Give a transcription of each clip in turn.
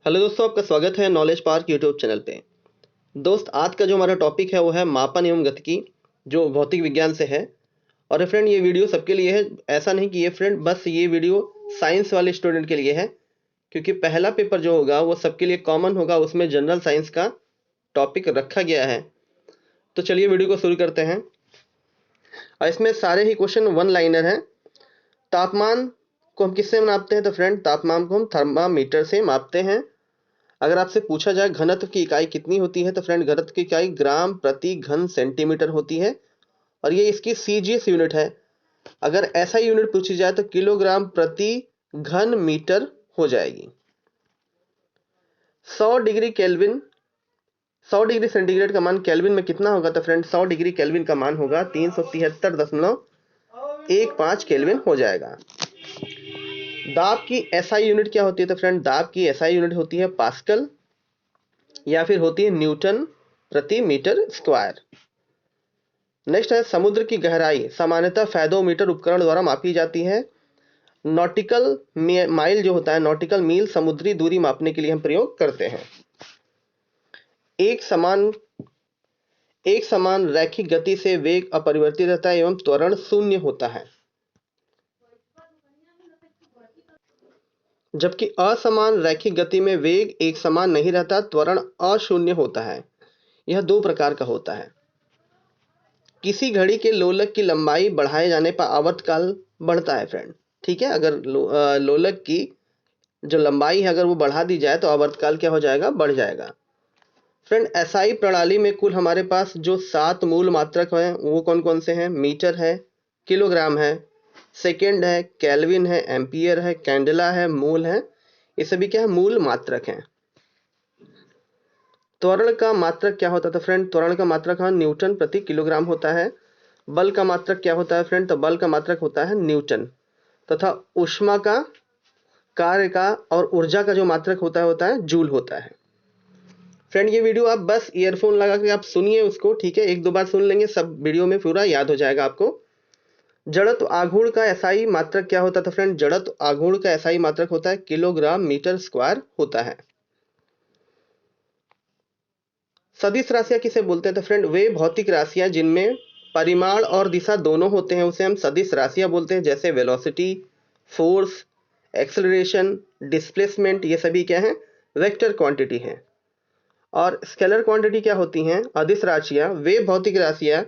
Hello दोस्तों, आपका स्वागत है नॉलेज पार्क यूट्यूब चैनल पे। दोस्त, आज का जो हमारा टॉपिक है वो है मापन एवं गतिकी, जो भौतिक विज्ञान से है। और फ्रेंड, ये वीडियो सबके लिए है। ऐसा नहीं कि ये वीडियो साइंस वाले स्टूडेंट के लिए है, क्योंकि पहला पेपर जो होगा वो सबके लिए कॉमन होगा। उसमें जनरल साइंस का टॉपिक रखा गया है। तो चलिए वीडियो को शुरू करते हैं। और इसमें सारे ही क्वेश्चन वन लाइनर हैं। तापमान को हम किससे नापते हैं? तो फ्रेंड, तापमान को हम थर्मामीटर से मापते हैं। अगर आपसे पूछा जाए घनत्व की इकाई कितनी होती है, तो फ्रेंड घनत्व की इकाई ग्राम प्रति घन सेंटीमीटर होती है, और ये इसकी सीजीएस यूनिट है। अगर ऐसा यूनिट पूछी जाए तो किलोग्राम प्रति घन मीटर हो जाएगी। 100 डिग्री केल्विन 100 डिग्री सेंटीग्रेड का मान केल्विन में कितना होगा? तो फ्रेंड 100 डिग्री केल्विन का मान होगा 373.15 केल्विन हो जाएगा। दाब की एसआई यूनिट क्या होती है? तो फ्रेंड दाब की एसआई यूनिट होती है पास्कल, या फिर होती है न्यूटन प्रति मीटर स्क्वायर। नेक्स्ट है समुद्र की गहराई सामान्यतः फैदोमीटर उपकरण द्वारा मापी जाती है। नॉटिकल माइल जो होता है, नॉटिकल मील समुद्री दूरी मापने के लिए हम प्रयोग करते हैं। एक समान रैखिक गति से वेग अपरिवर्तित रहता है एवं त्वरण शून्य होता है, जबकि असमान रैखिक गति में वेग एक समान नहीं रहता, त्वरण अशून्य होता है। यह दो प्रकार का होता है। किसी घड़ी के लोलक की लंबाई बढ़ाए जाने पर आवर्तकाल बढ़ता है फ्रेंड। ठीक है, अगर लोलक की जो लंबाई है अगर वो बढ़ा दी जाए तो आवर्तकाल क्या हो जाएगा? बढ़ जाएगा। फ्रेंड, एसआई प्रणाली में कुल हमारे पास जो 7 मूल मात्रक हैं वो कौन कौन से हैं? मीटर है, किलोग्राम है, सेकेंड है, केल्विन है, एम्पियर है, कैंडेला है, मोल है। ये सभी क्या है? मूल मात्रक हैं। त्वरण का मात्रक क्या होता था फ्रेंड? त्वरण का मात्रक न्यूटन प्रति किलोग्राम होता है। बल का मात्रक क्या होता है फ्रेंड? तो बल का मात्रक होता है न्यूटन। तथा ऊष्मा का, कार्य का और ऊर्जा का जो मात्रक होता है जूल होता है। फ्रेंड, ये वीडियो आप बस ईयरफोन लगा के आप सुनिए उसको, ठीक है? एक दो बार सुन लेंगे, सब वीडियो में पूरा याद हो जाएगा आपको। जड़त्व आघूर्ण का एसआई मात्रक क्या होता था फ्रेंड? जड़त्व आघूर्ण का एसआई मात्रक होता है किलोग्राम मीटर स्क्वायर होता है। सदिश राशियां किसे बोलते हैं? तो फ्रेंड वे भौतिक राशियां जिनमें परिमाण और दिशा दोनों होते हैं उसे हम सदिश राशियां बोलते हैं। जैसे वेलोसिटी, फोर्स, एक्सेलरेशन, डिस्प्लेसमेंट, ये सभी क्या हैं? वेक्टर क्वांटिटी हैं। और स्केलर क्वांटिटी क्या होती हैं? अदिश राशियां वे भौतिक राशियां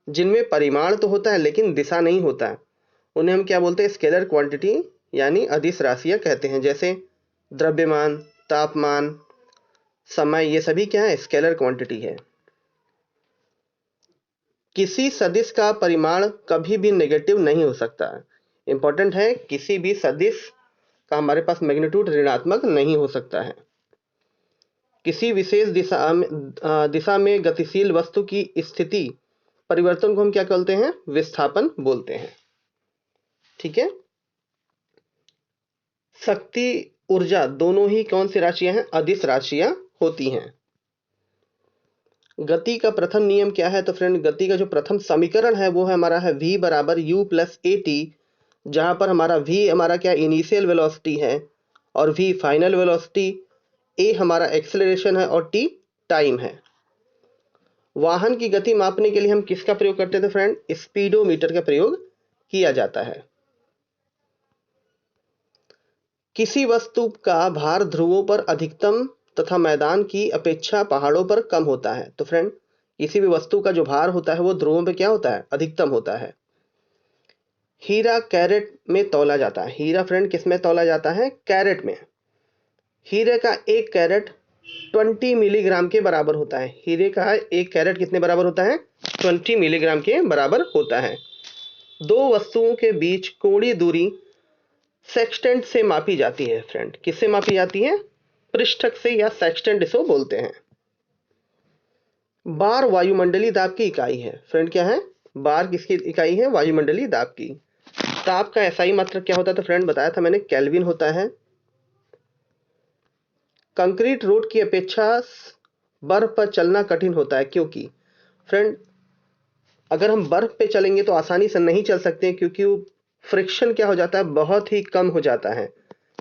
जिनमें परिमाण तो होता है लेकिन दिशा नहीं होता है, उन्हें हम क्या बोलते हैं? स्केलर क्वांटिटी यानी अदिश राशियां कहते हैं। जैसे द्रव्यमान, तापमान, समय, ये सभी क्या है? स्केलर क्वांटिटी है। किसी सदिश का परिमाण कभी भी नेगेटिव नहीं हो सकता है। इंपॉर्टेंट है, किसी भी सदिश का हमारे पास मैग्नीट्यूड ऋणात्मक नहीं हो सकता है। किसी विशेष दिशा में गतिशील वस्तु की स्थिति परिवर्तन को हम क्या कहते हैं? विस्थापन बोलते हैं। ठीक है। शक्ति, ऊर्जा दोनों ही कौन सी राशियां हैं? अदिश राशियां होती हैं। गति का प्रथम नियम क्या है? तो फ्रेंड गति का जो प्रथम समीकरण है वो है हमारा है v बराबर u प्लस ए टी, जहां पर हमारा v हमारा क्या? इनिशियल वेलोसिटी है, और v फाइनल वेलोसिटी, a हमारा एक्सेलरेशन है, और t टाइम है। वाहन की गति मापने के लिए हम किसका प्रयोग करते थे फ्रेंड? स्पीडोमीटर का प्रयोग किया जाता है। किसी वस्तु का भार ध्रुवों पर अधिकतम तथा मैदान की अपेक्षा पहाड़ों पर कम होता है। तो फ्रेंड किसी भी वस्तु का जो भार होता है वो ध्रुवों पे क्या होता है? अधिकतम होता है। हीरा कैरेट में तौला जाता है। हीरा फ्रेंड किस में तौला जाता है? कैरेट में। हीरे का एक कैरेट 20 मिलीग्राम के बराबर होता है। हीरे का एक कैरेट कितने बराबर होता है? 20 मिलीग्राम के बराबर होता है। दो वस्तुओं के बीच कोणीय दूरी सेक्सटेंट से मापी जाती है फ्रेंड। किससे मापी जाती है? पृष्ठक से, या सेक्सटेंट इसको बोलते हैं। बार वायुमंडलीय दाब की इकाई है। फ्रेंड क्या है? बार किसकी इकाई है? वायुमंडलीय दाब की। ताप का एसआई मात्रक क्या होता है? तो फ्रेंड बताया था मैंने, केल्विन होता है। कंक्रीट रोड की अपेक्षा बर्फ पर चलना कठिन होता है, क्योंकि फ्रेंड अगर हम बर्फ पे चलेंगे तो आसानी से नहीं चल सकते, क्योंकि वो फ्रिक्शन क्या हो जाता है? बहुत ही कम हो जाता है,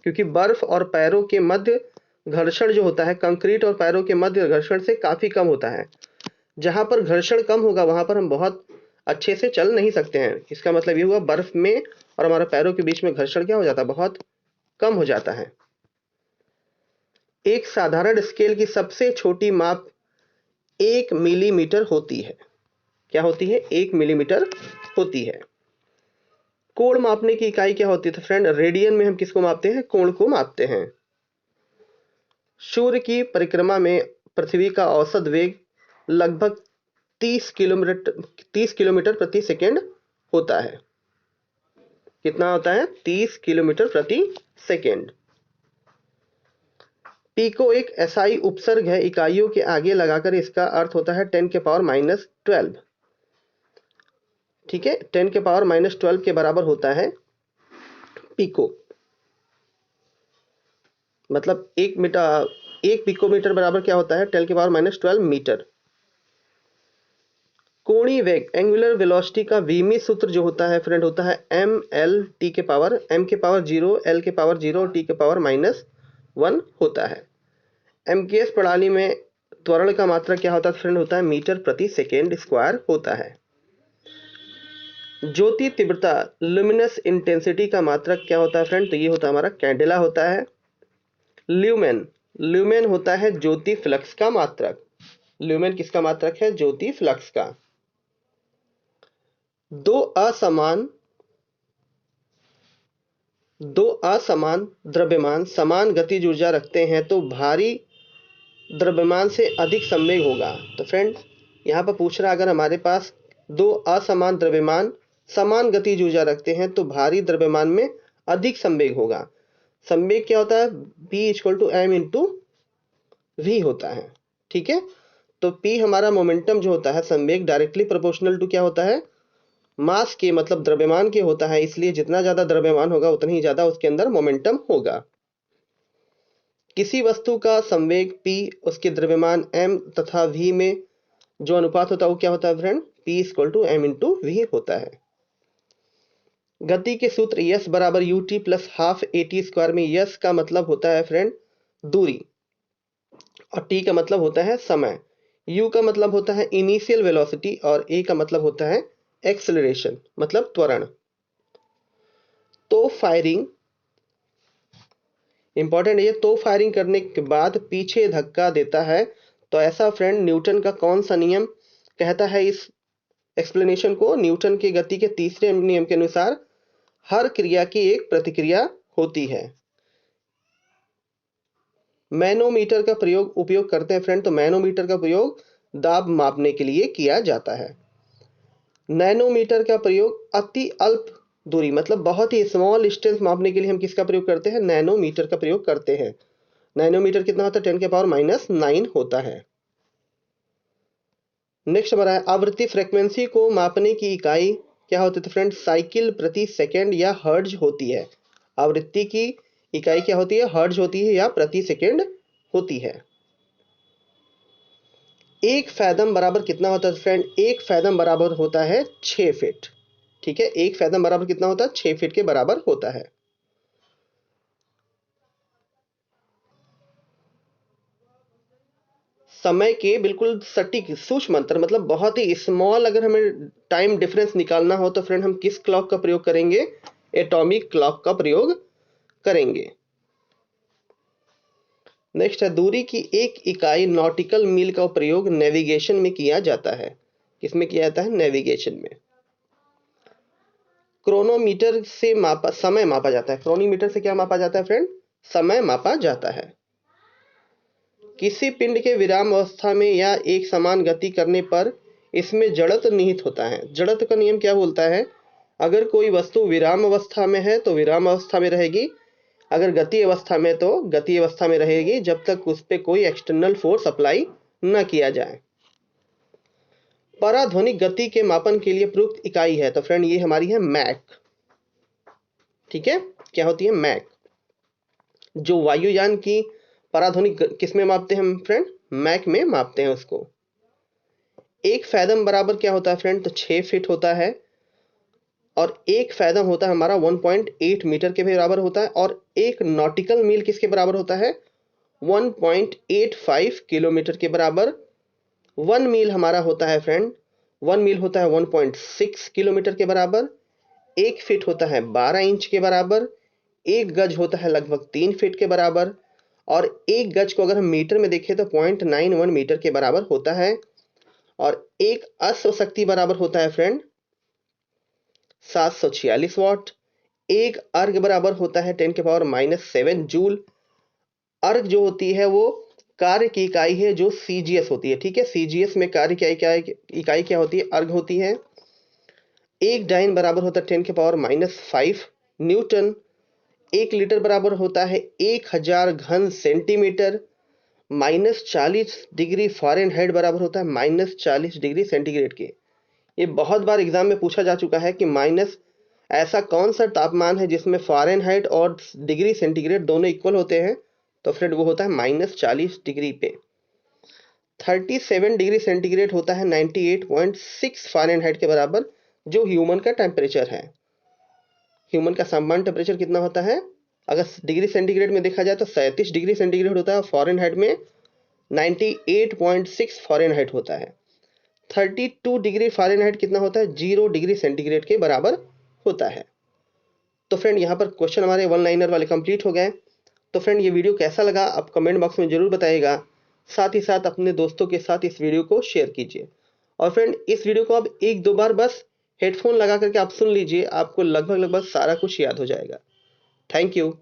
क्योंकि बर्फ और पैरों के मध्य घर्षण जो होता है कंक्रीट और पैरों के मध्य घर्षण से काफी कम होता है। जहां पर घर्षण कम होगा वहां पर हम बहुत अच्छे से चल नहीं सकते हैं। इसका मतलब ये हुआ बर्फ में और हमारे पैरों के बीच में घर्षण क्या हो जाता है, बहुत कम हो जाता है। एक साधारण स्केल की सबसे छोटी माप 1 मिलीमीटर होती है। क्या होती है? 1 मिलीमीटर होती है। कोण मापने की इकाई क्या होती है? तो फ्रेंड रेडियन में हम किसको मापते हैं? कोण को मापते हैं। सूर्य की परिक्रमा में पृथ्वी का औसत वेग लगभग 30 किलोमीटर प्रति सेकेंड होता है। कितना होता है? 30 किलोमीटर प्रति सेकेंड। पिको एक एसआई उपसर्ग है, इकाइयों के आगे लगाकर इसका अर्थ होता है 10 के पावर -12। ठीक है, 10 के पावर -12 के बराबर होता है पिको। मतलब एक पिकोमीटर बराबर क्या होता है? 10 के पावर -12 मीटर। कोणीय वेग एंगुलर वेलोसिटी का वीमी सूत्र जो होता है फ्रेंड होता है ml के पावर m के पावर 0 l के पावर 0 और t के पावर -1 होता है। एमकेएस प्रणाली में त्वरण का मात्रक क्या होता है फ्रेंड? होता है मीटर प्रति सेकेंड स्क्वायर होता है। ज्योति तीव्रता लुमिनस इंटेंसिटी का मात्रक क्या होता है फ्रेंड? तो ये होता है हमारा कैंडेला होता है। ल्यूमेन ल्यूमेन होता है ज्योति फ्लक्स का मात्रक। ल्यूमेन किसका मात्रक है? ज्योति फ्लक्स का। दो असमान द्रव्यमान समान गतिज ऊर्जा रखते हैं तो भारी द्रव्यमान से अधिक संवेग होगा। तो फ्रेंड यहाँ पर पूछ रहा, अगर हमारे पास दो असमान द्रव्यमान समान गतिज ऊर्जा रखते हैं तो भारी द्रव्यमान में अधिक संवेग होगा। संवेग क्या होता है? P = m × v होता है। ठीक है, तो P हमारा मोमेंटम जो होता है, संवेग डायरेक्टली प्रोपोर्शनल टू क्या होता है? मास के, मतलब द्रव्यमान के होता है। इसलिए जितना ज्यादा द्रव्यमान होगा उतना ही ज्यादा उसके अंदर मोमेंटम होगा। किसी वस्तु का संवेग p उसके द्रव्यमान m तथा v में जो अनुपात होता है वो क्या होता है फ्रेंड? P = m × v होता है। गति के सूत्र s बराबर ut प्लस हाफ at² में s का मतलब होता है फ्रेंड दूरी और t का मतलब होता है समय। u का मतलब होता है इनिशियल वेलोसिटी और a का मतलब होता है एक्सेलरेशन, मतलब त्वरण। तो फायरिंग इंपॉर्टेंट है। तो फायरिंग करने के बाद पीछे धक्का देता है तो ऐसा फ्रेंड न्यूटन का कौन सा नियम कहता है? इस एक्सप्लेनेशन को न्यूटन की गति के तीसरे नियम के अनुसार हर क्रिया की एक प्रतिक्रिया होती है। मैनोमीटर का उपयोग करते हैं फ्रेंड। तो मैनोमीटर का प्रयोग दाब मापने के लिए किया जाता है। नैनोमीटर का प्रयोग अति अल्प दूरी, मतलब बहुत ही स्मॉल डिस्टेंस मापने के लिए हम किसका प्रयोग करते हैं? नैनोमीटर का प्रयोग करते हैं। नैनोमीटर कितना होता है? 10 के पावर -9 होता है। नेक्स्ट हमारा है आवृत्ति फ्रीक्वेंसी को मापने की इकाई क्या होती है फ्रेंड? साइकिल प्रति सेकंड या हर्ट्ज होती है। आवृत्ति की इकाई क्या होती है? हर्ट्ज होती है या प्रति सेकंड होती है। एक फैदम बराबर कितना होता है फ्रेंड? एक फैदम बराबर होता है 6 फीट। ठीक है, एक फैदम बराबर कितना होता है? 6 फीट के बराबर होता है। समय के बिल्कुल सटीक सूक्ष्म अंतर, मतलब बहुत ही स्मॉल, अगर हमें टाइम डिफरेंस निकालना हो तो फ्रेंड हम किस क्लॉक का प्रयोग करेंगे? एटॉमिक क्लॉक का प्रयोग करेंगे। नेक्स्ट है दूरी की एक इकाई नॉटिकल मील का प्रयोग नेविगेशन में किया जाता है। किसमें किया जाता है? नेविगेशन में। क्रोनोमीटर से समय मापा जाता है। क्रोनोमीटर से क्या मापा जाता है फ्रेंड? समय मापा जाता है। किसी पिंड के विराम अवस्था में या एक समान गति करने पर इसमें जड़त्व निहित होता है। जड़त्व का नियम क्या बोलता है? अगर कोई वस्तु विराम अवस्था में है तो विराम अवस्था में रहेगी, अगर गति अवस्था में तो गति अवस्था में रहेगी, जब तक उस पर कोई एक्सटर्नल फोर्स अप्लाई न किया जाए। पराध्वनिक गति के मापन के लिए प्रयुक्त इकाई है तो फ्रेंड ये हमारी है मैक। ठीक है, क्या होती है? मैक। जो वायुयान की पराध्वनिक किस में मापते हैं हम फ्रेंड? मैक में मापते हैं उसको। एक फैदम बराबर क्या होता है फ्रेंड? तो 6 फीट होता है और एक फैदम होता है हमारा 1.8 मीटर के भी बराबर होता है और एक नॉटिकल मील किसके बराबर होता है? 1.85 किलोमीटर के बराबर। 1 मील हमारा होता है फ्रेंड, 1 मील होता है 1.6 किलोमीटर के बराबर। 1 फीट होता है 12 इंच के बराबर। 1 गज होता है लगभग 3 फीट के बराबर। और 1 गज को अगर हम मीटर में देखें तो 0.91 मीटर के बराबर होता है। और एक अश्व शक्ति बराबर होता है फ्रेंड 746 वाट। एक अर्घ बराबर होता है 10⁻⁻7 जूल। अर्घ जो होती है वो कार्य की इकाई है जो सीजीएस होती है, ठीक है। सीजीएस में कार्य की इकाई क्या होती है? अर्घ होती है। एक डाइन बराबर होता है 10⁻5 न्यूटन। 1 लीटर बराबर होता है 1000 घन सेंटीमीटर। -40 डिग्री फ़ारेनहाइट बराबर होता है -40 डिग्री सेंटीग्रेड के। ये बहुत बार एग्जाम में पूछा जा चुका है कि माइनस ऐसा कौन सा तापमान है जिसमें फ़ारेनहाइट और डिग्री सेंटीग्रेड दोनों इक्वल होते हैं? तो फ्रेंड वो होता है -40 डिग्री पे। 37 डिग्री सेंटीग्रेड होता है 98.6 फ़ारेनहाइट के बराबर, जो ह्यूमन का टेम्परेचर है। ह्यूमन का सामान्य टेम्परेचर कितना होता है? अगर डिग्री सेंटीग्रेड में देखा जाए तो 37 डिग्री सेंटीग्रेड होता है, फ़ारेनहाइट में 98.6 फ़ारेनहाइट होता है। 32 डिग्री फ़ारेनहाइट कितना होता है? 0 डिग्री सेंटीग्रेड के बराबर होता है। तो फ्रेंड यहाँ पर क्वेश्चन हमारे वन लाइनर वाले कंप्लीट हो गए। तो फ्रेंड ये वीडियो कैसा लगा आप कमेंट बॉक्स में ज़रूर बताइएगा। साथ ही साथ अपने दोस्तों के साथ इस वीडियो को शेयर कीजिए। और फ्रेंड इस वीडियो को आप 1-2 बार बस हेडफोन लगा करके आप सुन लीजिए, आपको लगभग सारा कुछ याद हो जाएगा। Thank you.